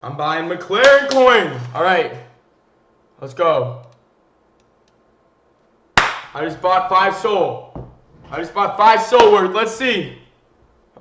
I'm buying McLaren coin. All right, let's go. I just bought 5 soul. Worth. Let's see.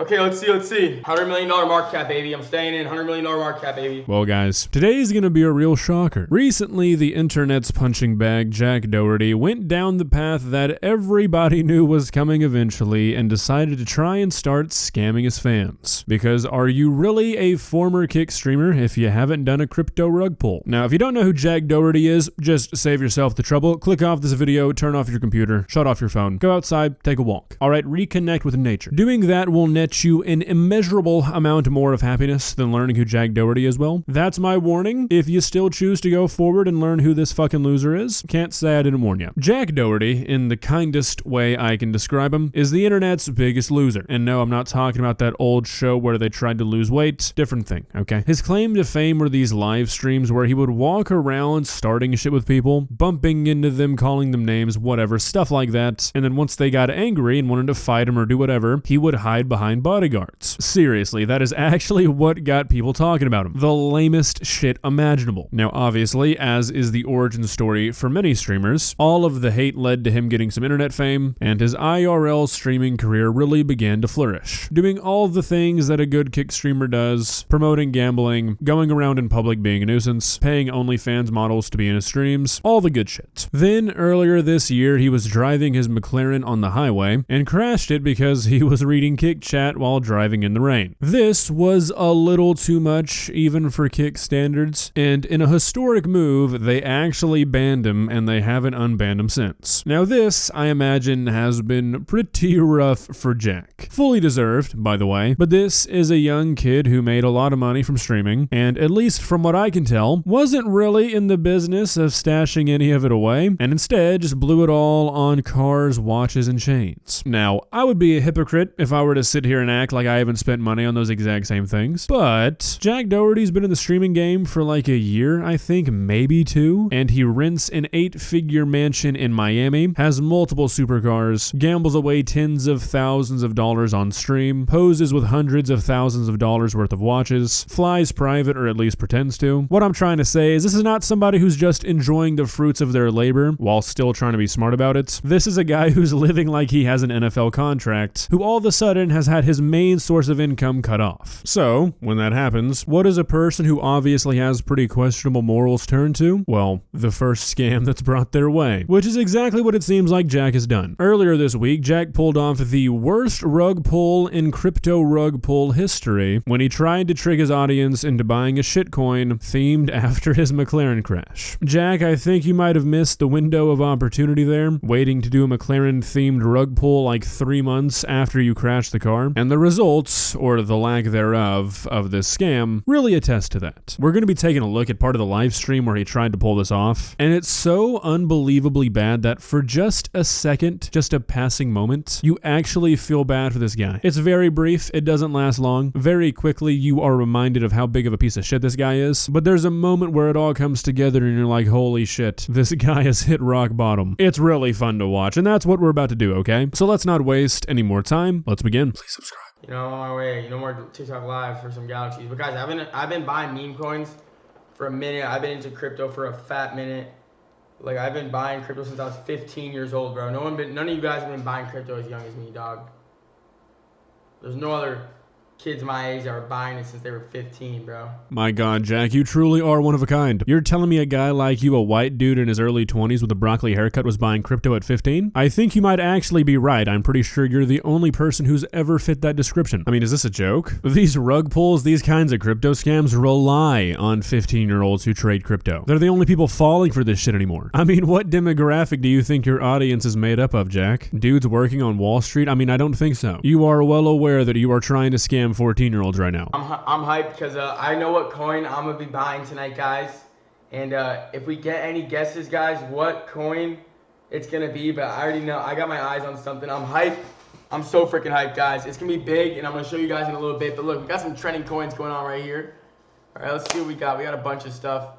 Okay, let's see. $100 million market cap, baby. I'm staying in. $100 million market cap, baby. Well, guys, today's gonna be a real shocker. Recently, the internet's punching bag, Jack Doherty, went down the path that everybody knew was coming eventually and decided to try and start scamming his fans. Because are you really a former Kick streamer if you haven't done a crypto rug pull? Now, if you don't know who Jack Doherty is, just save yourself the trouble. Click off this video, turn off your computer, shut off your phone, go outside, take a walk. All right, reconnect with nature. Doing that will net you an immeasurable amount more of happiness than learning who Jack Doherty is. Well, that's my warning. If you still choose to go forward and learn who this fucking loser is, can't say I didn't warn you. Jack Doherty, in the kindest way I can describe him, is the internet's biggest loser. And no, I'm not talking about that old show where they tried to lose weight. Different thing, okay? His claim to fame were these live streams where he would walk around starting shit with people, bumping into them, calling them names, whatever, stuff like that. And then once they got angry and wanted to fight him or do whatever, he would hide behind bodyguards. Seriously, that is actually what got people talking about him. The lamest shit imaginable. Now, obviously, as is the origin story for many streamers, all of the hate led to him getting some internet fame, and his IRL streaming career really began to flourish. Doing all the things that a good Kick streamer does, promoting gambling, going around in public being a nuisance, paying OnlyFans models to be in his streams, all the good shit. Then, earlier this year, he was driving his McLaren on the highway and crashed it because he was reading Kick chat while driving in the rain. This was a little too much even for Kick standards, and in a historic move, they actually banned him and they haven't unbanned him since. Now this, I imagine, has been pretty rough for Jack. Fully deserved, by the way, but this is a young kid who made a lot of money from streaming, and at least from what I can tell, wasn't really in the business of stashing any of it away, and instead just blew it all on cars, watches, and chains. Now, I would be a hypocrite if I were to sit here and act like I haven't spent money on those exact same things, but Jack Doherty's been in the streaming game for like a year, I think, maybe 2, and he rents an 8-figure mansion in Miami, has multiple supercars, gambles away tens of thousands of dollars on stream, poses with hundreds of thousands of dollars worth of watches, flies private or at least pretends to. What I'm trying to say is this is not somebody who's just enjoying the fruits of their labor while still trying to be smart about it. This is a guy who's living like he has an NFL contract, who all of a sudden has had his main source of income cut off. So, when that happens, what does a person who obviously has pretty questionable morals turn to? Well, the first scam that's brought their way, which is exactly what it seems like Jack has done. Earlier this week, Jack pulled off the worst rug pull in crypto rug pull history when he tried to trick his audience into buying a shitcoin themed after his McLaren crash. Jack, I think you might have missed the window of opportunity there, waiting to do a McLaren themed rug pull like 3 months after you crashed the car, and the results, or the lack thereof, of this scam really attest to that. We're going to be taking a look at part of the live stream where he tried to pull this off, and it's so unbelievably bad that for just a second, just a passing moment, you actually feel bad for this guy. It's very brief, it doesn't last long. Very quickly, you are reminded of how big of a piece of shit this guy is, but there's a moment where it all comes together and you're like, holy shit, this guy has hit rock bottom. It's really fun to watch, and that's what we're about to do, okay? So let's not waste any more time. Let's begin. Please subscribe. You know, on my way. You know, more TikTok live for some galaxies. But guys, I've been buying meme coins for a minute. I've been into crypto for a fat minute. Like, I've been buying crypto since I was 15 years old, bro. None of you guys have been buying crypto as young as me, dog. There's no other kids my age that were buying it since they were 15, bro. My God, Jack, you truly are one of a kind. You're telling me a guy like you, a white dude in his early 20s with a broccoli haircut, was buying crypto at 15? I think you might actually be right. I'm pretty sure you're the only person who's ever fit that description. I mean, is this a joke? These rug pulls, these kinds of crypto scams rely on 15-year-olds who trade crypto. They're the only people falling for this shit anymore. I mean, what demographic do you think your audience is made up of, Jack? Dudes working on Wall Street? I mean, I don't think so. You are well aware that you are trying to scam 14-year-olds right now. I'm hyped because I know what coin I'm gonna be buying tonight, guys. And if we get any guesses, guys, what coin it's gonna be, but I already know. I got my eyes on something. I'm hyped. I'm so freaking hyped, guys. It's gonna be big, and I'm gonna show you guys in a little bit. But look, we got some trending coins going on right here. All right, let's see what we got. We got a bunch of stuff.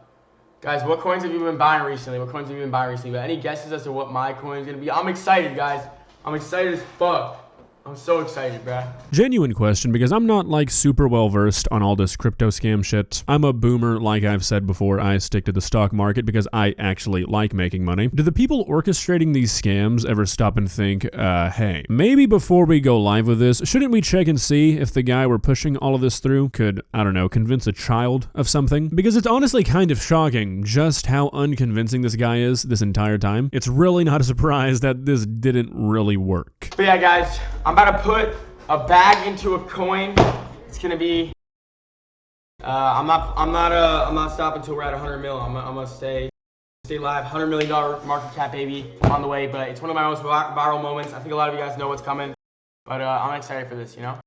Guys, what coins have you been buying recently? But any guesses as to what my coin's gonna be? I'm excited, guys. I'm excited as fuck. I'm so excited, bruh. Genuine question, because I'm not like super well versed on all this crypto scam shit. I'm a boomer, like I've said before. I stick to the stock market because I actually like making money. Do the people orchestrating these scams ever stop and think, hey, maybe before we go live with this, shouldn't we check and see if the guy we're pushing all of this through could, I don't know, convince a child of something? Because it's honestly kind of shocking just how unconvincing this guy is this entire time. It's really not a surprise that this didn't really work. But yeah, guys, I'm about to put a bag into a coin. It's gonna be. I'm not stopping until we're at 100 mil. I'm gonna stay live. $100 million market cap, baby, on the way. But it's one of my most viral moments. I think a lot of you guys know what's coming. But I'm excited for this, you know.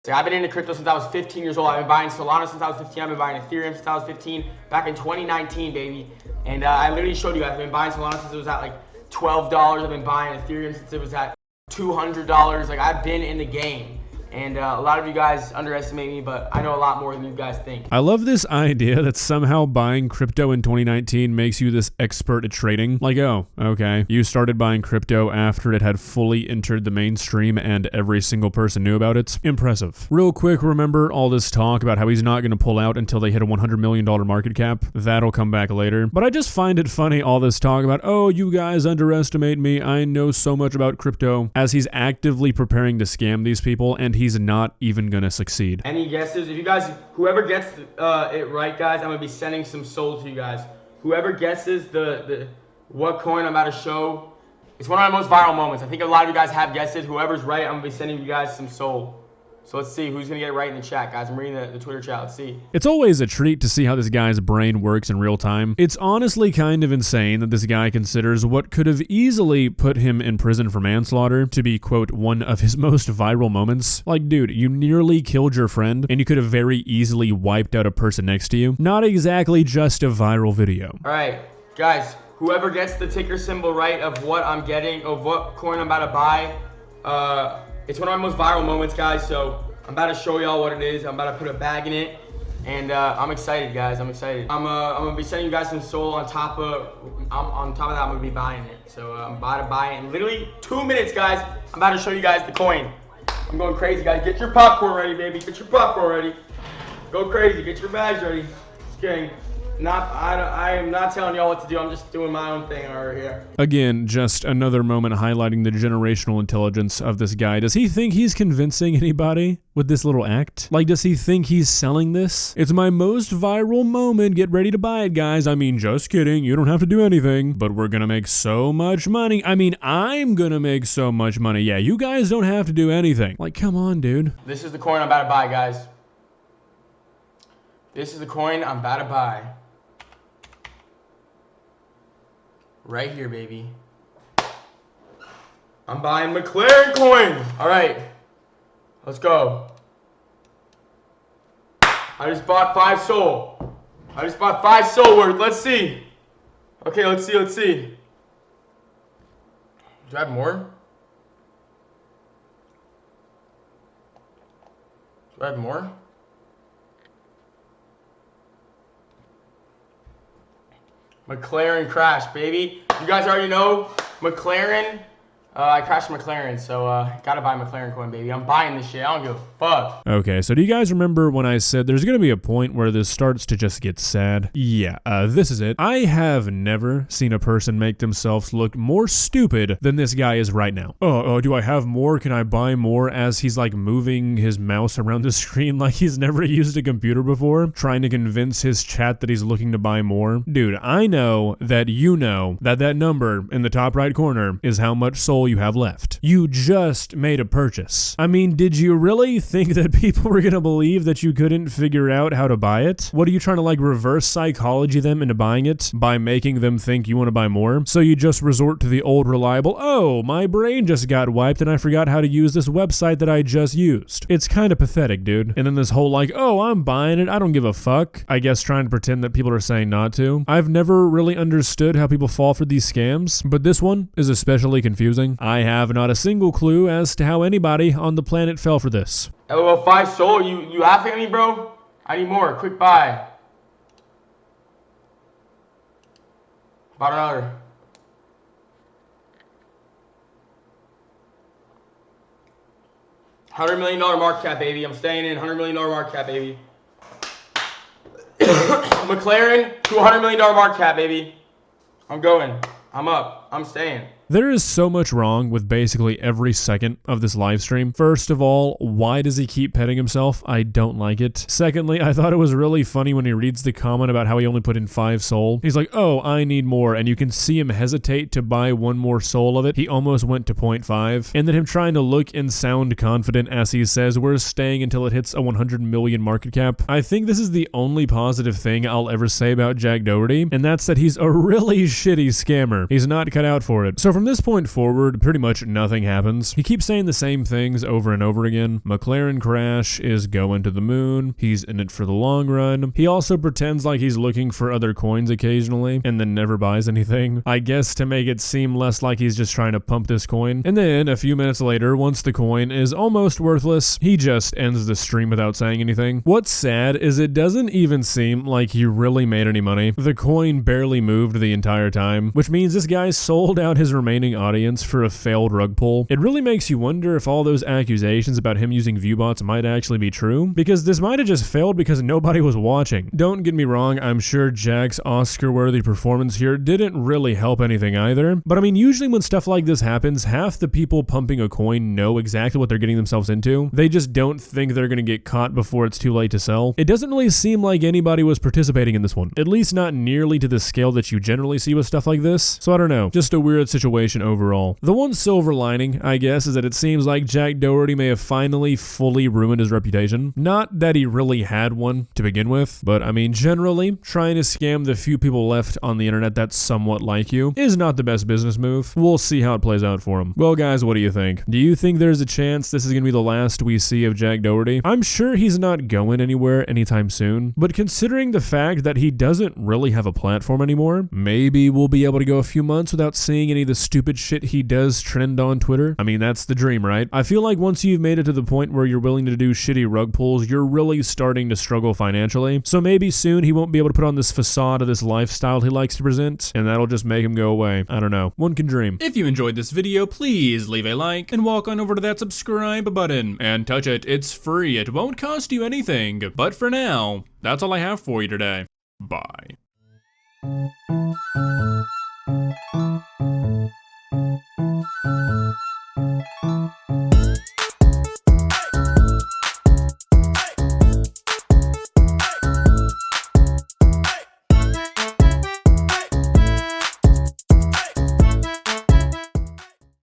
So I've been into crypto since I was 15 years old. I've been buying Solana since I was 15. I've been buying Ethereum since I was 15. Back in 2019, baby. And I literally showed you guys. I've been buying Solana since it was at like $12. I've been buying Ethereum since it was at $200. Like, I've been in the game. And a lot of you guys underestimate me, but I know a lot more than you guys think. I love this idea that somehow buying crypto in 2019 makes you this expert at trading. Like, oh, okay, you started buying crypto after it had fully entered the mainstream and every single person knew about it. Impressive. Real quick, remember all this talk about how he's not going to pull out until they hit a $100 million market cap? That'll come back later. But I just find it funny, all this talk about, oh, you guys underestimate me, I know so much about crypto, as he's actively preparing to scam these people, and he's not even gonna succeed. Any guesses? If you guys, whoever gets it right, guys, I'm gonna be sending some soul to you guys. Whoever guesses the what coin I'm about to show, it's one of my most viral moments. I think a lot of you guys have guessed it. Whoever's right, I'm gonna be sending you guys some soul. So let's see who's gonna get it right in the chat, guys. I'm reading the Twitter chat. Let's see. It's always a treat to see how this guy's brain works in real time. It's honestly kind of insane that this guy considers what could have easily put him in prison for manslaughter to be, quote, one of his most viral moments. Like, dude, you nearly killed your friend, and you could have very easily wiped out a person next to you. Not exactly just a viral video. All right, guys, whoever gets the ticker symbol right of what I'm getting, of what coin I'm about to buy, it's one of my most viral moments, guys, so I'm about to show y'all what it is. I'm about to put a bag in it, and I'm excited, guys. I'm excited. I'm gonna be sending you guys some soul on top of that. I'm gonna be buying it. So I'm about to buy it in literally 2 minutes, guys. I'm about to show you guys the coin. I'm going crazy, guys. Get your popcorn ready, baby. Get your popcorn ready. Go crazy. Get your bags ready. Just kidding. I am not telling y'all what to do. I'm just doing my own thing over here. Again, just another moment highlighting the generational intelligence of this guy. Does he think he's convincing anybody with this little act? Like, does he think he's selling this? It's my most viral moment. Get ready to buy it, guys. I mean, just kidding. You don't have to do anything, but we're gonna make so much money. I mean, I'm gonna make so much money. Yeah, you guys don't have to do anything. Like, come on, dude. This is the coin I'm about to buy, guys. This is the coin I'm about to buy. Right here, baby. I'm buying McLaren coin. All right, let's go. I just bought 5 soul. I just bought 5 soul worth. Let's see. Okay, let's see. Let's see. Do I have more? Do I have more? McLaren crash, baby. You guys already know McLaren. I crashed McLaren, so gotta buy McLaren coin, baby. I'm buying this shit. I don't give a fuck. Okay, so do you guys remember when I said there's gonna be a point where this starts to just get sad? Yeah, this is it. I have never seen a person make themselves look more stupid than this guy is right now. Oh, do I have more? Can I buy more? As he's like moving his mouse around the screen like he's never used a computer before, trying to convince his chat that he's looking to buy more. Dude, I know that you know that that number in the top right corner is how much soul you have left. You just made a purchase. I mean, did you really think that people were gonna believe that you couldn't figure out how to buy it? What are you trying to like reverse psychology them into buying it by making them think you want to buy more? So you just resort to the old reliable, oh, my brain just got wiped and I forgot how to use this website that I just used. It's kind of pathetic, dude. And then this whole like, oh, I'm buying it, I don't give a fuck. I guess trying to pretend that people are saying not to. I've never really understood how people fall for these scams, but this one is especially confusing. I have not a single clue as to how anybody on the planet fell for this. LOL 5 soul, you laughing at me, bro? I need more. Quick buy. Bought another. $100 million market cap, baby. I'm staying in. $100 million market cap, baby. McLaren to $100 million market cap, baby. I'm going. I'm up. I'm staying. There is so much wrong with basically every second of this live stream. First of all, why does he keep petting himself? I don't like it. Secondly, I thought it was really funny when he reads the comment about how he only put in 5 soul. He's like, oh, I need more, and you can see him hesitate to buy 1 more soul of it. He almost went to 0.5. And then him trying to look and sound confident as he says, we're staying until it hits a 100 million market cap. I think this is the only positive thing I'll ever say about Jack Doherty, and that's that he's a really shitty scammer. He's not cut out for it. So from this point forward, pretty much nothing happens. He keeps saying the same things over and over again. McLaren crash is going to the moon. He's in it for the long run. He also pretends like he's looking for other coins occasionally and then never buys anything. I guess to make it seem less like he's just trying to pump this coin. And then a few minutes later, once the coin is almost worthless, he just ends the stream without saying anything. What's sad is it doesn't even seem like he really made any money. The coin barely moved the entire time, which means this guy sold out his remaining audience for a failed rug pull. It really makes you wonder if all those accusations about him using viewbots might actually be true, because this might have just failed because nobody was watching. Don't get me wrong, I'm sure Jack's Oscar-worthy performance here didn't really help anything either, but I mean, usually when stuff like this happens, half the people pumping a coin know exactly what they're getting themselves into. They just don't think they're gonna get caught before it's too late to sell. It doesn't really seem like anybody was participating in this one, at least not nearly to the scale that you generally see with stuff like this, so I don't know, just a weird situation overall. The one silver lining, I guess, is that it seems like Jack Doherty may have finally fully ruined his reputation. Not that he really had one to begin with, but I mean, generally, trying to scam the few people left on the internet that somewhat like you is not the best business move. We'll see how it plays out for him. Well, guys, what do you think? Do you think there's a chance this is going to be the last we see of Jack Doherty? I'm sure he's not going anywhere anytime soon, but considering the fact that he doesn't really have a platform anymore, maybe we'll be able to go a few months without seeing any of the stupid shit he does trend on Twitter. I mean, that's the dream, right? I feel like once you've made it to the point where you're willing to do shitty rug pulls, you're really starting to struggle financially. So maybe soon he won't be able to put on this facade of this lifestyle he likes to present, and that'll just make him go away. I don't know. One can dream. If you enjoyed this video, please leave a like and walk on over to that subscribe button and touch it. It's free. It won't cost you anything. But for now, that's all I have for you today. Bye.